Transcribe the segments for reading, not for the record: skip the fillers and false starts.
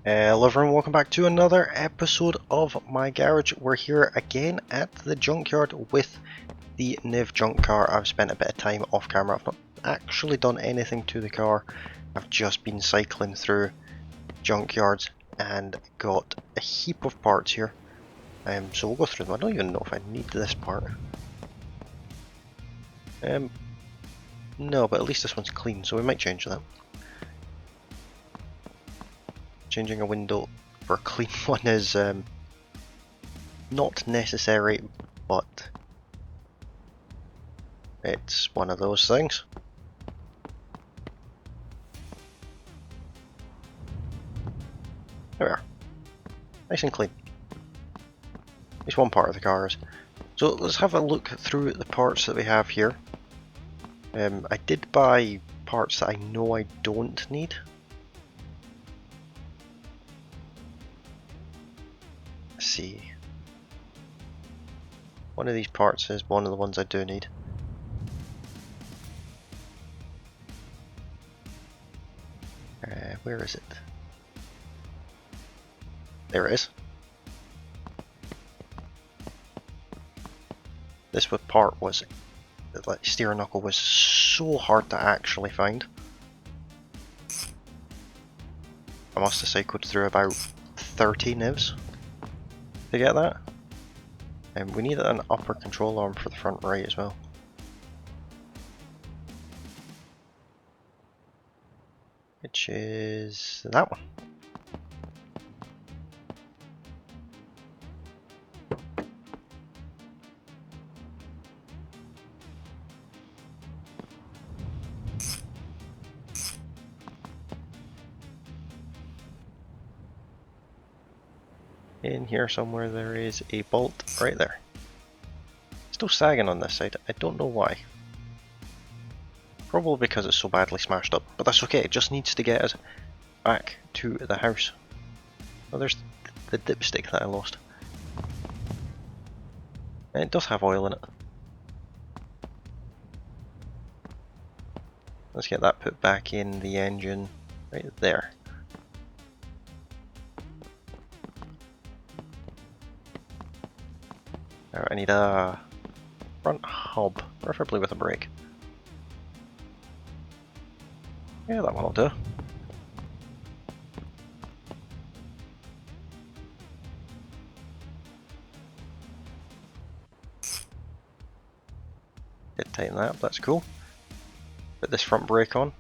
Hello everyone, welcome back to another episode of my garage. We're here again at the Junkyard with the Niv junk car. I've spent a bit of time off camera. I've not actually done anything to the car. I've just been cycling through junkyards and got a heap of parts here. So we'll go through them. I don't even know if I need this part. No, but at least this one's clean, so we might change that. Changing a window for a clean one is not necessary, but it's one of those things. There we are. Nice and clean. At least one part of the car is. So let's have a look through the parts that we have here. I did buy parts that I know I don't need. Let's see. One of these parts is one of the ones I do need. Where is it? There it is. This part was, like, steering knuckle was so hard to actually find. I must have cycled through about 30 nivs to get that. And we need an upper control arm for the front right as well. Which is that one. In here somewhere there is a bolt right there. Still sagging on this side, I don't know why. Probably because it's so badly smashed up, but that's okay, it just needs to get us back to the house. Oh, there's the dipstick that I lost. And it does have oil in it. Let's get that put back in the engine right there. Now I need a front hub, preferably with a brake. Yeah, that one will do. Did tighten that up, that's cool. Put this front brake on.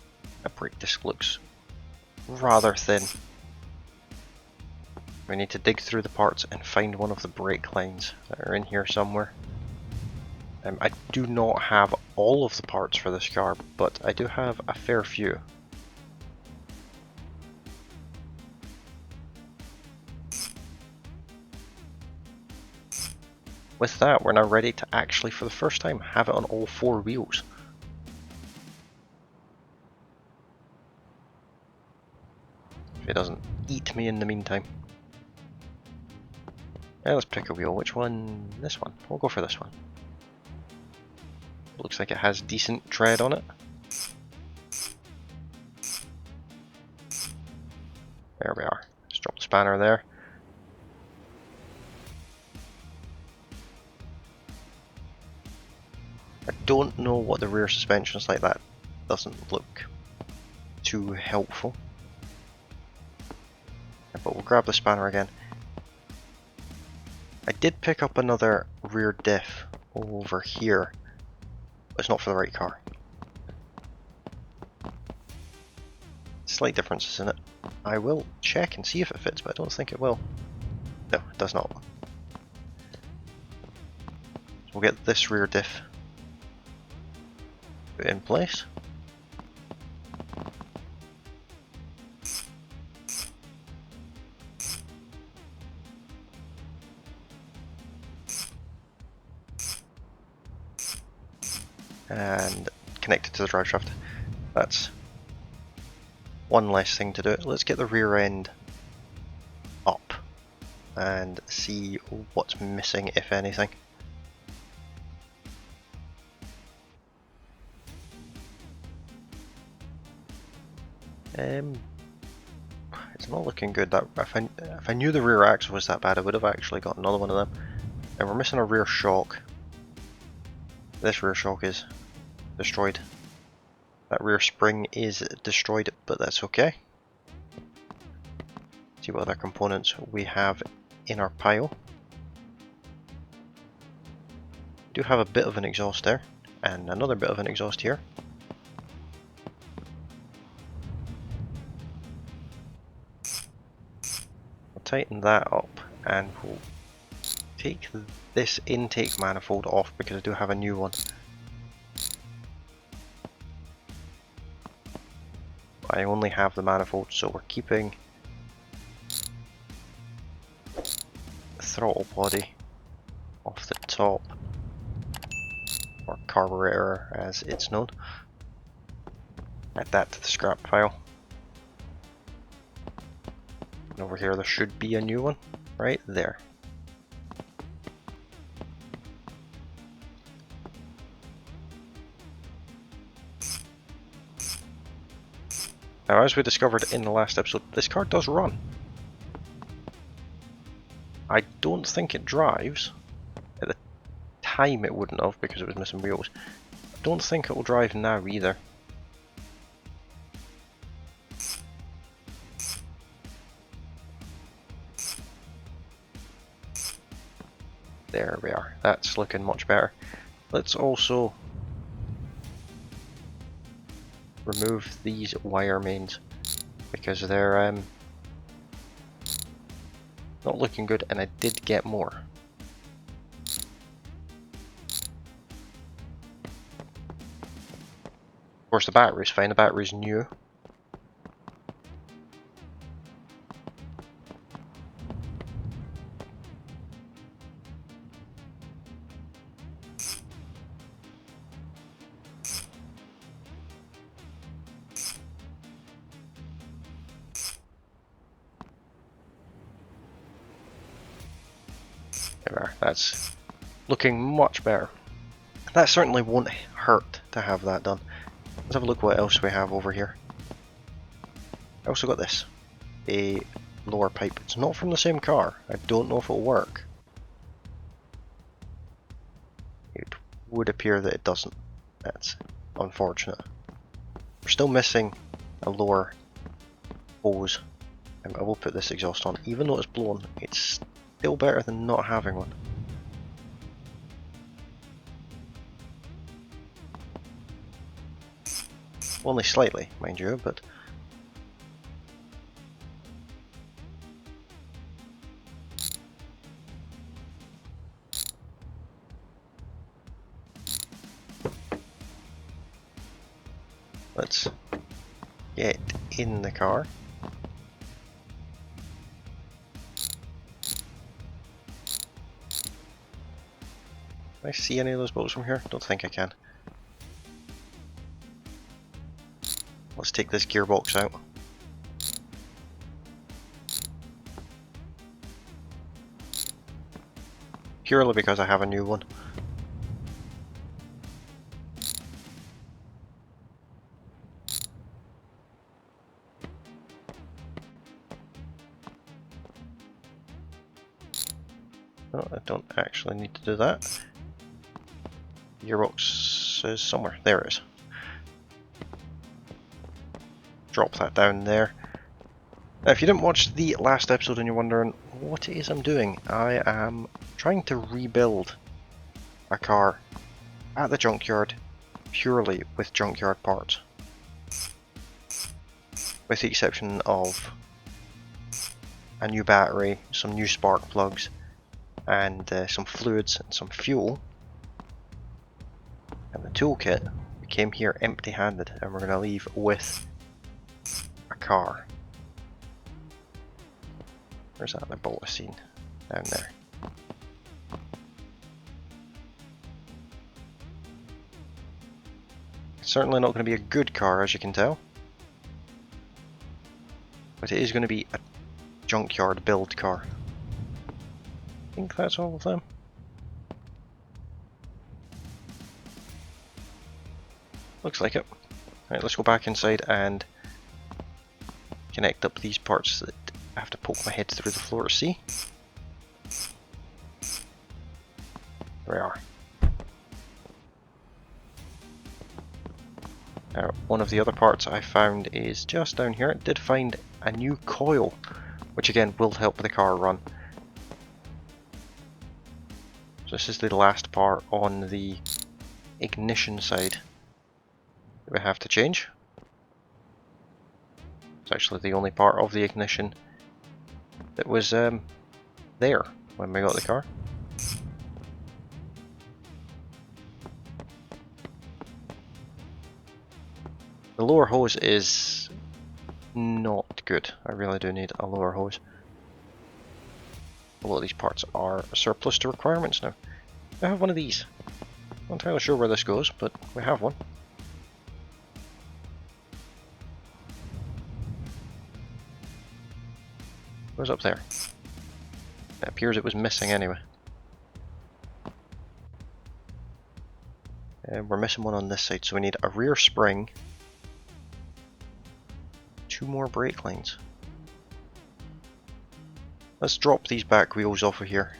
That brake disc looks rather thin. We need to dig through the parts and find one of the brake lines that are in here somewhere. I do not have all of the parts for this car, but I do have a fair few. With that, we're now ready to actually, for the first time, have it on all four wheels. If it doesn't eat me in the meantime. Yeah, let's pick a wheel. Which one? This one. We'll go for this one. Looks like it has decent tread on it. There we are. Just drop the spanner there. I don't know what the rear suspension is like. That doesn't look too helpful. But we'll grab the spanner again. I did pick up another rear diff over here, but it's not for the right car. Slight differences in it. I will check and see if it fits, but I don't think it will. No, it does not. So we'll get this rear diff put in place. And connect it to the drive shaft. That's one less thing to do. Let's get the rear end up and see what's missing, if anything. It's It's not looking good. That if I knew the rear axle was that bad, I would have actually got another one of them. And we're missing a rear shock. This rear shock is destroyed. That rear spring is destroyed, but that's okay. See what other components we have in our pile. Do have a bit of an exhaust there, and another bit of an exhaust here. We'll tighten that up, and we'll take this intake manifold off because I do have a new one. I only have the manifold, so we're keeping the throttle body off the top, or carburetor as it's known. Add that to the scrap pile. And over here there should be a new one, right there. Now, as we discovered in the last episode, this car does run. I don't think it drives. At the time it wouldn't have because it was missing wheels. I don't think it will drive now either. There we are. That's looking much better. Let's also remove these wire mains because they're not looking good, and I did get more. Of course, the battery's fine. The battery's new. There, that's looking much better. That certainly won't hurt to have that done. Let's have a look what else we have over here. I also got this. A lower pipe. It's not from the same car. I don't know if it'll work. It would appear that it doesn't. That's unfortunate. We're still missing a lower hose. I will put this exhaust on. Even though it's blown, it's still better than not having one. Only slightly, mind you, but let's get in the car. Can I see any of those bolts from here? Don't think I can. Let's take this gearbox out. Purely because I have a new one. No, I don't actually need to do that. Gearbox is somewhere. There it is. Drop that down there. Now, if you didn't watch the last episode and you're wondering what it is I'm doing, I am trying to rebuild a car at the junkyard purely with junkyard parts. With the exception of a new battery, some new spark plugs, and some fluids and some fuel. And the toolkit, we came here empty-handed, and we're going to leave with a car. Where's that other bolt I seen? Down there. It's certainly not going to be a good car, as you can tell. But it is going to be a junkyard build car. I think that's all of them. Looks like it. Right, let's go back inside and connect up these parts that I have to poke my head through the floor to see. There we are. One of the other parts I found is just down here. I did find a new coil, which again will help the car run. So this is the last part on the ignition side that we have to change. It's actually the only part of the ignition that was there when we got the car. The lower hose is not good. I really do need a lower hose. A lot of these parts are surplus to requirements now. I have one of these. Not entirely sure where this goes, but we have one. Goes up there. It appears it was missing anyway. And we're missing one on this side, so we need a rear spring. 2 more brake lines. Let's drop these back wheels off of here.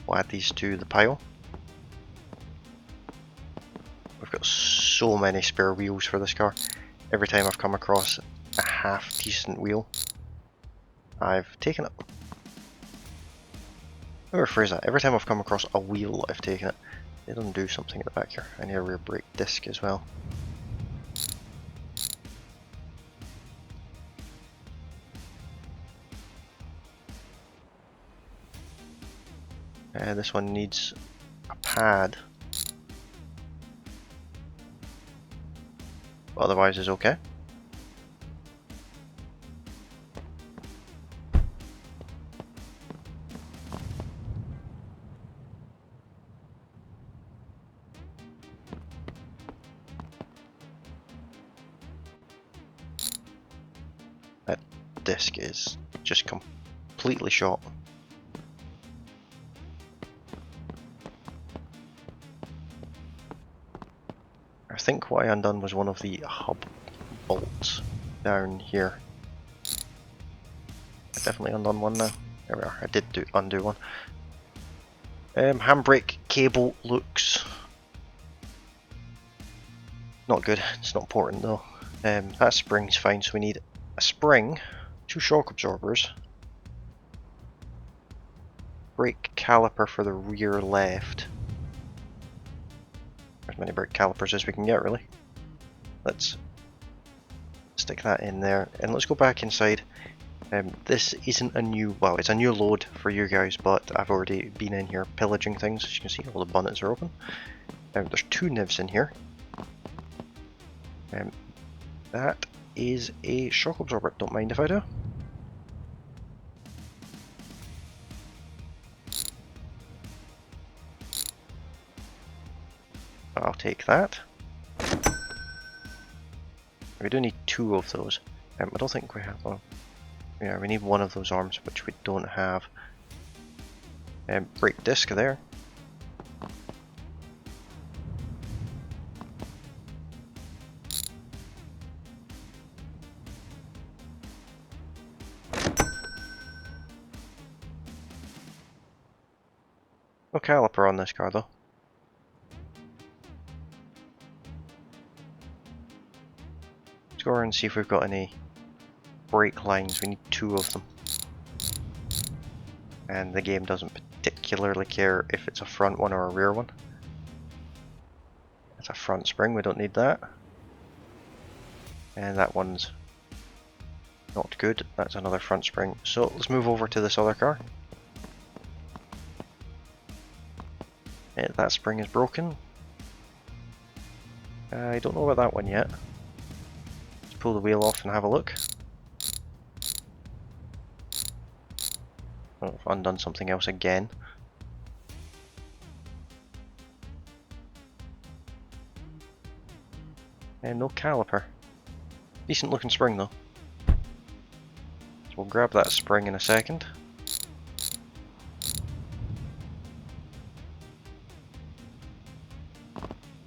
We'll add these to the pile. We've got so many spare wheels for this car. Every time I've come across a half decent wheel, I've taken it. Let me rephrase that. Every time I've come across a wheel, I've taken it. They don't do something at the back here. I need a rear brake disc as well. This one needs a pad. But otherwise is okay. That disc is just completely shot. I think what I undone was one of the hub bolts down here. I definitely undone one now. There we are. I did undo one. Handbrake cable looks not good. It's not important though. That spring's fine, so we need a spring, 2 shock absorbers, brake caliper for the rear left. As many brake calipers as we can get, really. Let's stick that in there, and let's go back inside. This isn't a new, well, it's a new load for you guys, but I've already been in here pillaging things. As you can see, all the bonnets are open. There's 2 nivs in here. That is a shock absorber. Don't mind if I do. I'll take that. We do need 2 of those. I don't think we have one. Yeah, we need 1 of those arms, which we don't have. Brake disc there. No caliper on this car though. Let's go around and see if we've got any brake lines. We need 2 of them. And the game doesn't particularly care if it's a front one or a rear one. It's a front spring, we don't need that. And that one's not good, that's another front spring. So let's move over to this other car. That spring is broken. I don't know about that one yet. Let's pull the wheel off and have a look. Oh, I've undone something else again. And no caliper. Decent looking spring though. So we'll grab that spring in a second.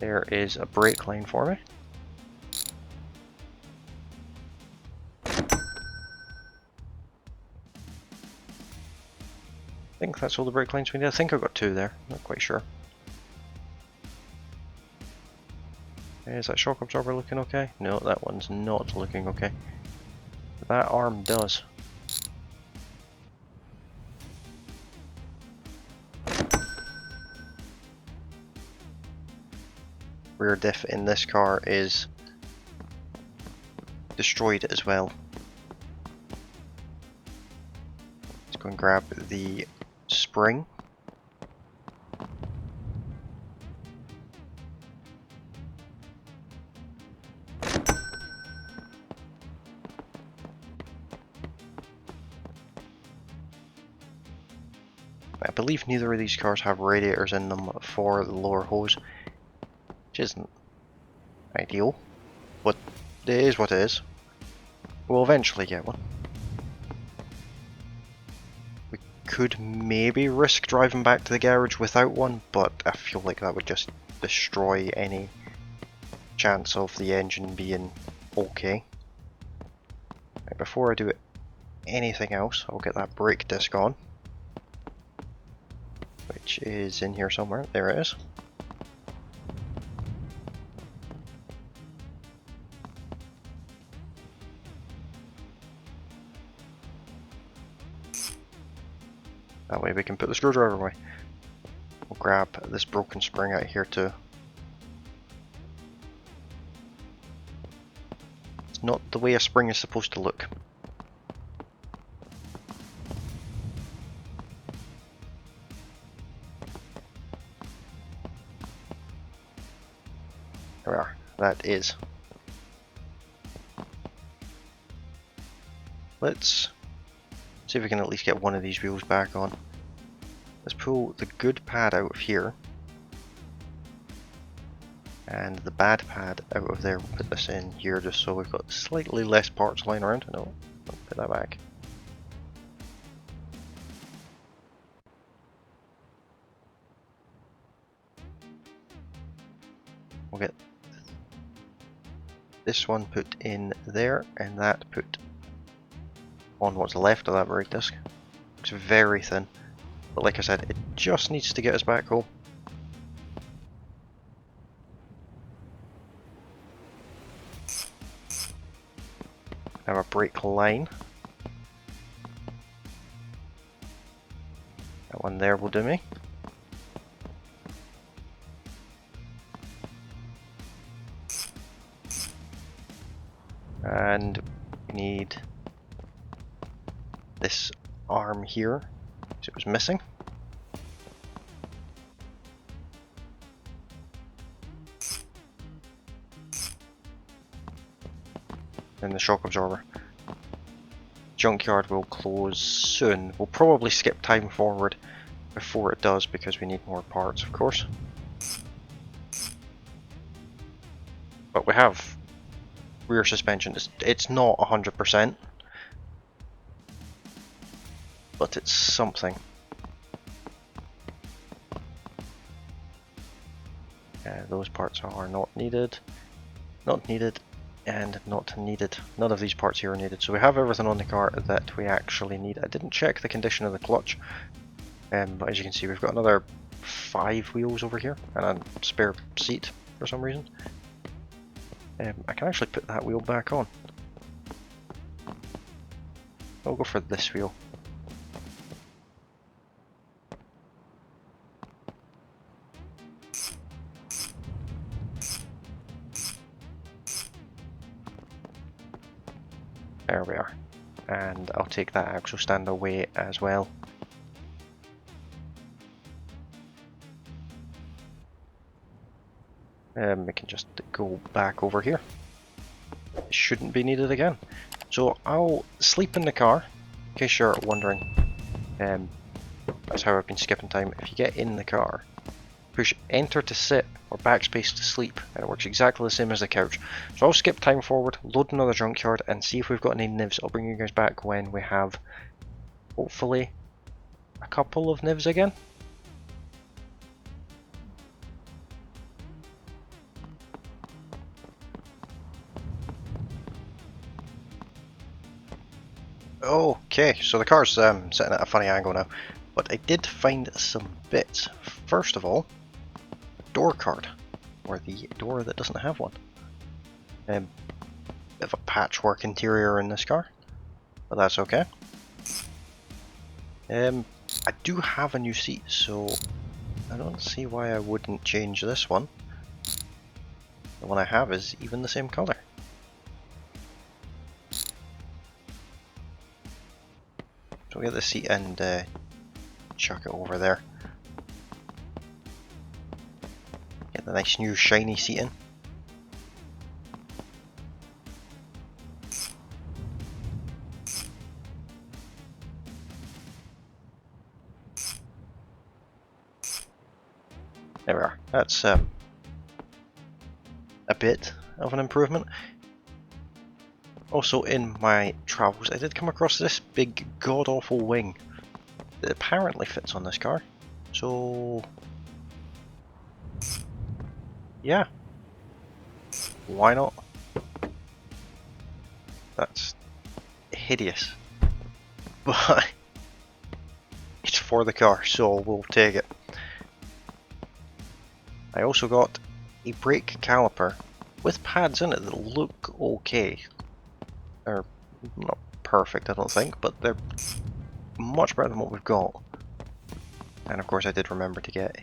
There is a brake line for me. I think that's all the brake lines we need. I think I've got 2 there, not quite sure. Is that shock absorber looking okay? No, that one's not looking okay. That arm does. Rear diff in this car is destroyed as well. Let's go and grab the spring. I believe neither of these cars have radiators in them for the lower hose, which isn't ideal, but it is what it is. We'll eventually get one. We could maybe risk driving back to the garage without one, but I feel like that would just destroy any chance of the engine being okay. Right, before I do anything else, I'll get that brake disc on, which is in here somewhere. There it is. That way we can put the screwdriver away. We'll grab this broken spring out here too. It's not the way a spring is supposed to look. There we are. That is. Let's see if we can at least get one of these wheels back on. Let's pull the good pad out of here and the bad pad out of there. We'll put this in here just so we've got slightly less parts lying around. No, put that back. We'll get this one put in there and that put on what's left of that brake disc. It's very thin, but like I said, it just needs to get us back home. Have a brake line. That one there will do me. And we need this arm here, because it was missing. And the shock absorber. Junkyard will close soon. We'll probably skip time forward before it does because we need more parts, of course. But we have rear suspension. It's not 100%. But it's something. Those parts are not needed, and not needed. None of these parts here are needed. So we have everything on the car that we actually need. I didn't check the condition of the clutch, but as you can see we've got another 5 wheels over here and a spare seat for some reason. I can actually put that wheel back on. I'll go for this wheel. There we are. And I'll take that axle stand away as well. We can just go back over here. It shouldn't be needed again. So I'll sleep in the car, in case you're wondering. That's how I've been skipping time. If you get in the car, push enter to sit or backspace to sleep, and it works exactly the same as the couch. So I'll skip time forward, load another junkyard, and see if we've got any nivs. I'll bring you guys back when we have, hopefully, a couple of nivs again. Okay, so the car's sitting at a funny angle now, but I did find some bits. First of all, a door card, or the door that doesn't have one. Bit of a patchwork interior in this car, but that's okay. I do have a new seat, so I don't see why I wouldn't change this one. The one I have is even the same color. So we'll get the seat and chuck it over there. Get the nice new shiny seat in. There we are. That's a bit of an improvement. Also, in my travels, I did come across this big god-awful wing that apparently fits on this car. So, yeah, why not? That's hideous, but it's for the car, so we'll take it. I also got a brake caliper with pads in it that look okay. They're not perfect, I don't think, but they're much better than what we've got. And of course I did remember to get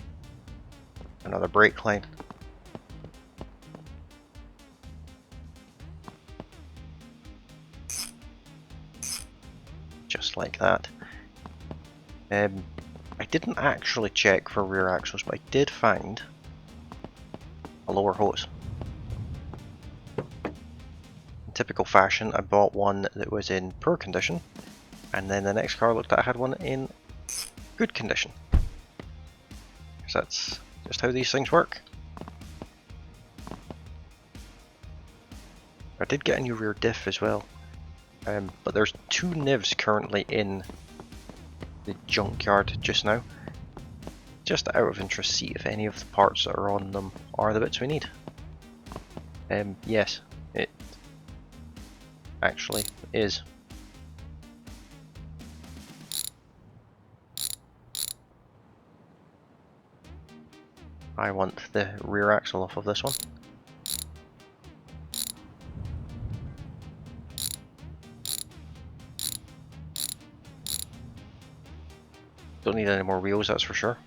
another brake line. Just like that. I didn't actually check for rear axles, but I did find a lower hose. In typical fashion, I bought one that was in poor condition, and then the next car I looked at had one in good condition. Because that's just how these things work. I did get a new rear diff as well, but there's 2 nivs currently in the junkyard just now. Just out of interest, see if any of the parts that are on them are the bits we need. Yes, it actually is. I want the rear axle off of this one. Don't need any more wheels, that's for sure.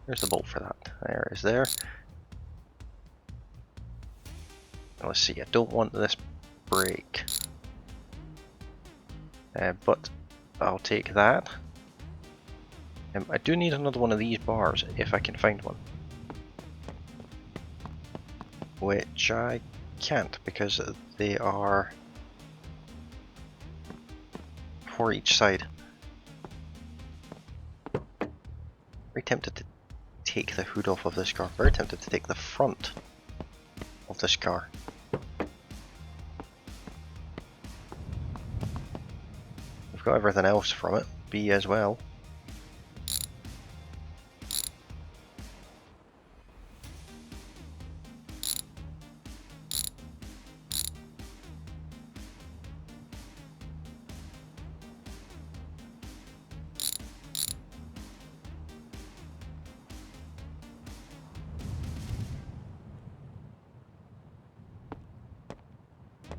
There's the bolt for that. There it is there. Now let's see, I don't want this brake. But I'll take that. I do need another one of these bars if I can find one. Which I can't because they are for each side. Very tempted to take the hood off of this car. Very tempted to take the front of this car. We've got everything else from it. B as well.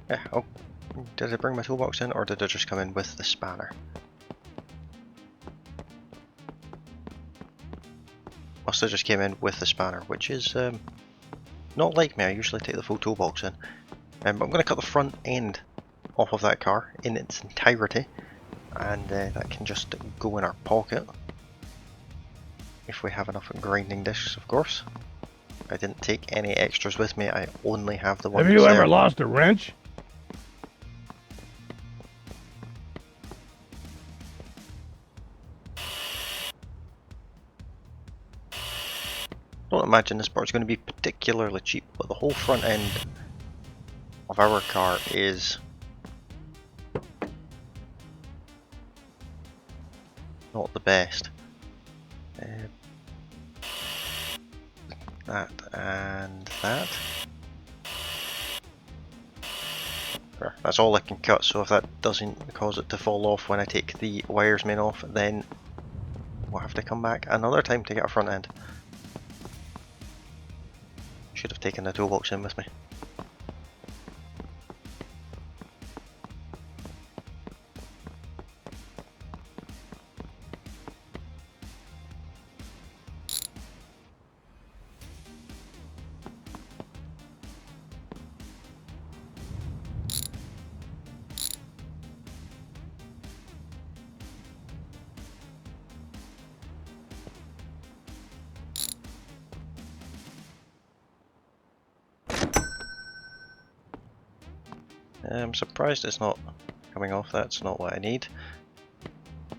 Yeah, oh, did I bring my toolbox in or did I just come in with the spanner? Must have just came in with the spanner, which is not like me. I usually take the full toolbox in. I'm going to cut the front end off of that car in its entirety, and that can just go in our pocket. If we have enough grinding discs, of course. I didn't take any extras with me, I only have the one. Have you ever lost a wrench? Don't imagine this part's going to be particularly cheap, but the whole front end of our car is not the best. That and that. There, that's all I can cut, so if that doesn't cause it to fall off when I take the wires main off, then we'll have to come back another time to get a front end. Should have taken the toolbox in with me. I'm surprised it's not coming off. That's not what I need.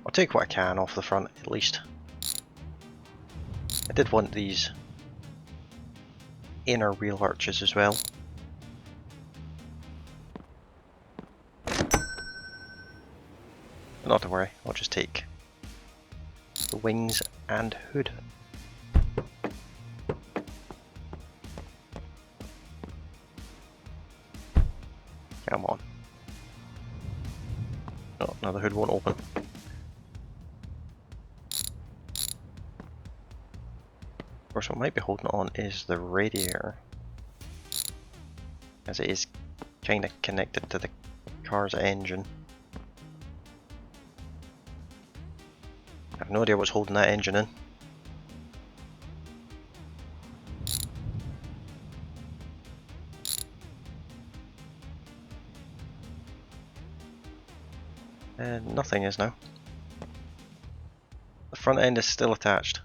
I'll take what I can off the front at least. I did want these inner wheel arches as well. Not to worry, I'll just take the wings and hood. Come on. Oh, now the hood won't open. Of course, what might be holding it on is the radiator, as it is kind of connected to the car's engine. I have no idea what's holding that engine in. Nothing is now. The front end is still attached.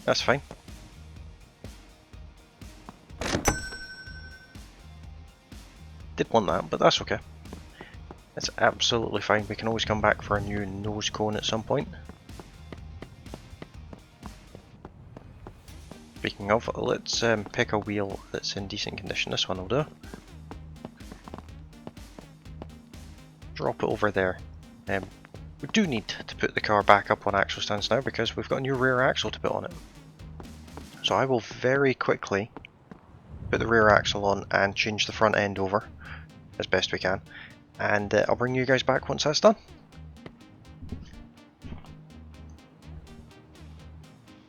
That's fine. Did want that, but that's okay. It's absolutely fine. We can always come back for a new nose cone at some point. Speaking of, let's pick a wheel that's in decent condition. This one will do. Drop it over there. We do need to put the car back up on axle stands now because we've got a new rear axle to put on it. So I will very quickly put the rear axle on and change the front end over as best we can. And I'll bring you guys back once that's done.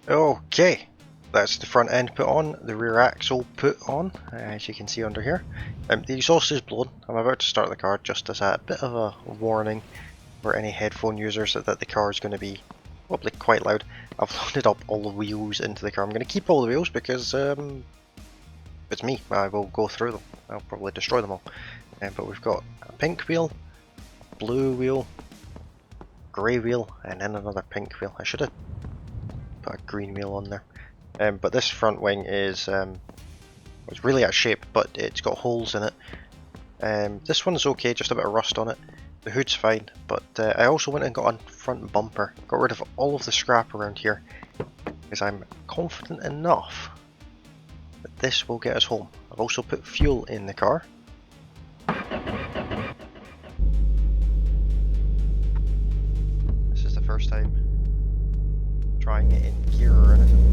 Okay, that's the front end put on, the rear axle put on, as you can see under here. The exhaust is blown. I'm about to start the car just as a bit of a warning for any headphone users that the car is going to be probably quite loud. I've loaded up all the wheels into the car. I'm going to keep all the wheels because it's me. I will go through them. I'll probably destroy them all. But we've got a pink wheel, blue wheel, grey wheel, and then another pink wheel. I should have put a green wheel on there. But this front wing is it's really out of shape, but it's got holes in it. This one's okay, just a bit of rust on it. The hood's fine, but I also went and got a front bumper. Got rid of all of the scrap around here because I'm confident enough that this will get us home. I've also put fuel in the car. This is the first time trying it in gear or anything.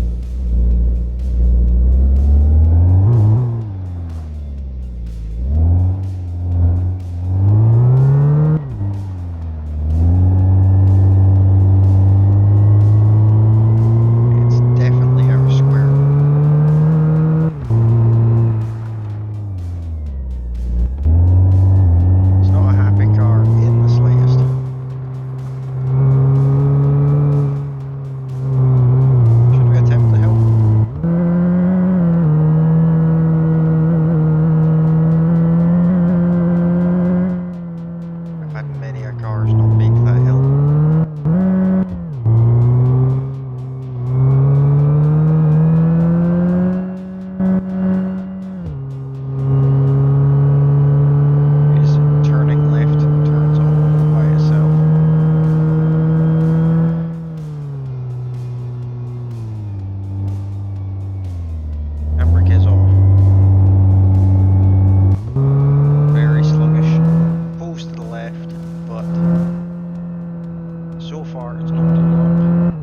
far it's not blown up.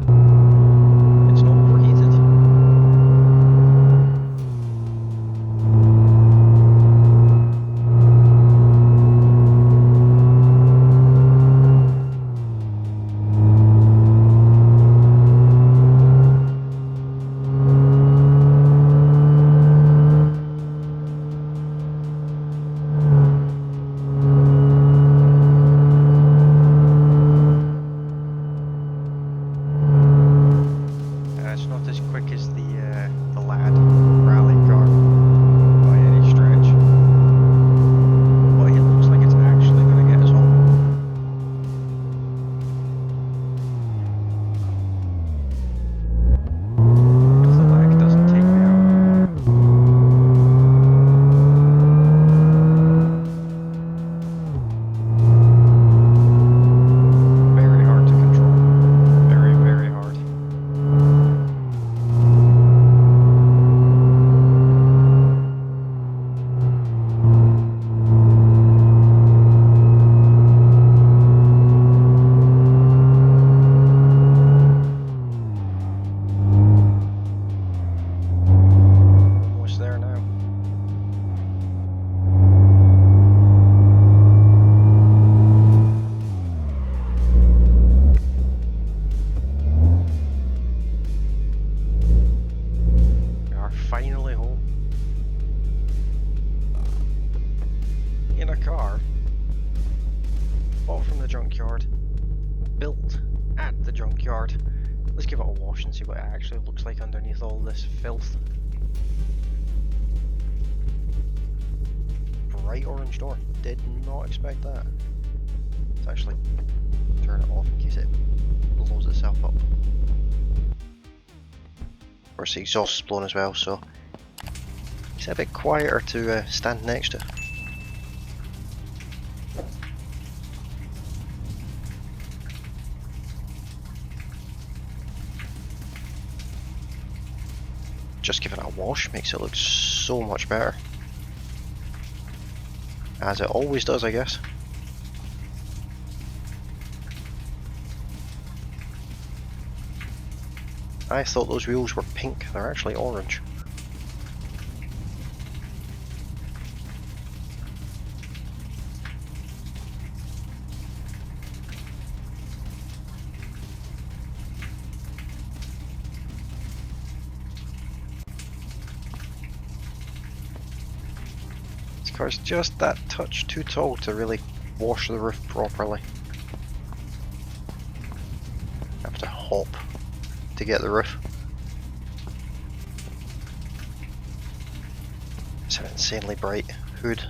It's not overheated. It's not as quick as the lad rally car by any stretch, but it looks like it's actually going to get us home. If the lag doesn't take me out. Very hard to control. Very, very hard. Almost there now. We are finally home. In a car bought from the junkyard, built at the junkyard. Let's give it a wash and see what it actually looks like underneath all this filth. Bright orange door. Did not expect that. Let's actually turn it off in case it blows itself up. Of course the exhaust is blown as well, so it's a bit quieter to stand next to. Just giving it a wash makes it look so much better. As it always does, I guess. I thought those wheels were pink, they're actually orange. This car's just that touch too tall to really wash the roof properly. I have to hop to get the roof. It's an insanely bright hood.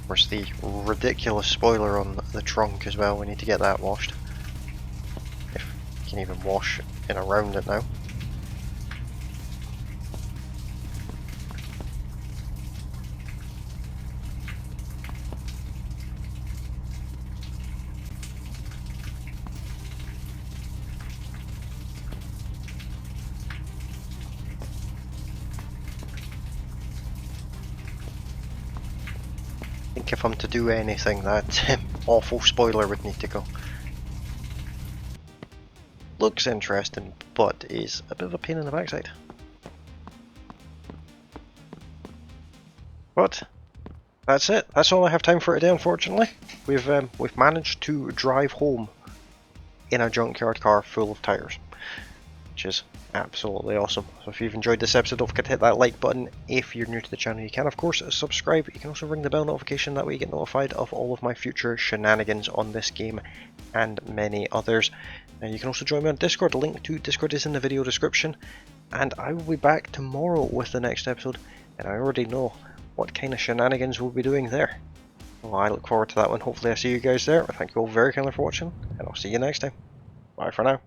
Of course, the ridiculous spoiler on the trunk as well. We need to get that washed. If you can even wash in around it now. I think if I'm to do anything, that awful spoiler would need to go. Looks interesting, but is a bit of a pain in the backside. But that's it. That's all I have time for today, unfortunately. We've managed to drive home in a junkyard car full of tires, which is absolutely awesome. So if you've enjoyed this episode, don't forget to hit that like button. If you're new to the channel, you can of course subscribe. You can also ring the bell notification, that way you get notified of all of my future shenanigans on this game and many others. And you can also join me on Discord. The link to Discord is in the video description, and I will be back tomorrow with the next episode, and I already know what kind of shenanigans we'll be doing there. Well, I look forward to that one. Hopefully I see you guys there. Thank you all very kindly for watching, and I'll see you next time. Bye for now.